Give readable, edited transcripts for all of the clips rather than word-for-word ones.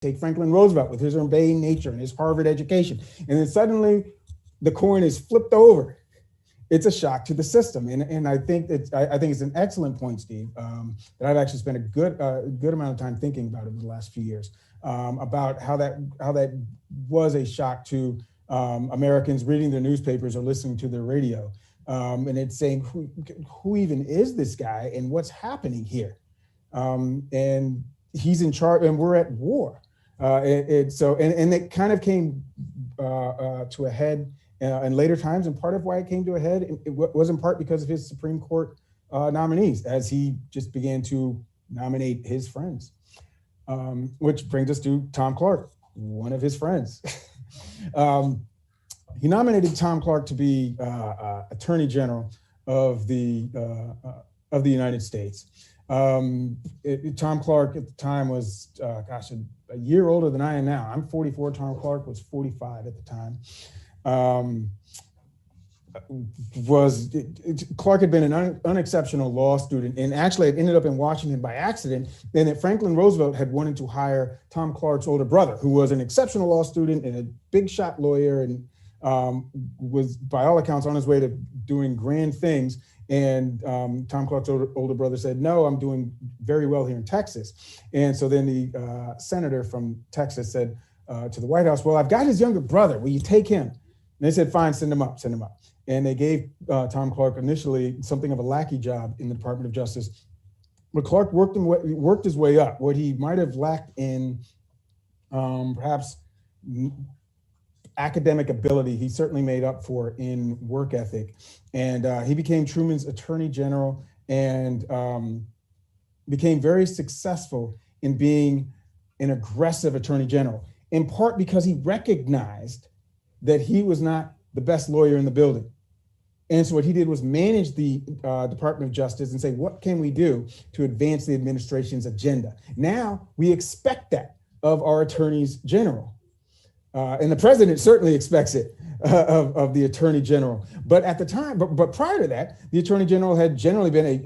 Take Franklin Roosevelt with his urbane nature and his Harvard education. And then suddenly the coin is flipped over. It's a shock to the system. And I think I think it's an excellent point, Steve, that I've actually spent a good amount of time thinking about over the last few years, about how that was a shock to Americans reading their newspapers or listening to their radio. And it's saying, who even is this guy and what's happening here? And he's in charge and we're at war. And it kind of came to a head in later times, and part of why it came to a head, it was in part because of his Supreme Court nominees, as he just began to nominate his friends, which brings us to Tom Clark, one of his friends. He nominated Tom Clark to be Attorney General of the United States. Tom Clark at the time was, a year older than I am now. I'm 44. Tom Clark was 45 at the time. Clark had been an unexceptional law student, and actually had ended up in Washington by accident. And that Franklin Roosevelt had wanted to hire Tom Clark's older brother, who was an exceptional law student and a big shot lawyer, and was, by all accounts, on his way to doing grand things. And Tom Clark's older brother said, no, I'm doing very well here in Texas. And so then the senator from Texas said to the White House, well, I've got his younger brother. Will you take him? And they said, fine, send him up. And they gave Tom Clark initially something of a lackey job in the Department of Justice. But Clark worked his way up. What he might have lacked in perhaps academic ability, he certainly made up for in work ethic. And he became Truman's Attorney General and became very successful in being an aggressive Attorney General, in part because he recognized that he was not the best lawyer in the building. And so what he did was manage the Department of Justice and say, what can we do to advance the administration's agenda? Now we expect that of our attorneys general. And the president certainly expects it of the attorney general. But at the time, but prior to that, the attorney general had generally been a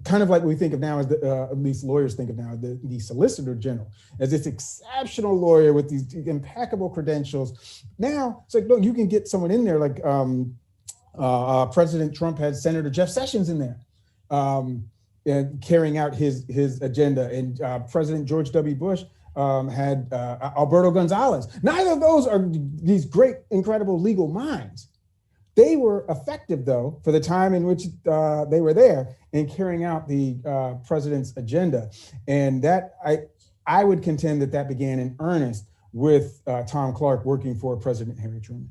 kind of like we think of now as at least lawyers think of now, the solicitor general, as this exceptional lawyer with these impeccable credentials. Now it's like, look, you can get someone in there like President Trump had Senator Jeff Sessions in there and carrying out his agenda, and President George W. Bush had Alberto Gonzalez. Neither of those are these great, incredible legal minds. They were effective, though, for the time in which they were there in carrying out the president's agenda. And that I would contend that began in earnest with Tom Clark working for President Harry Truman.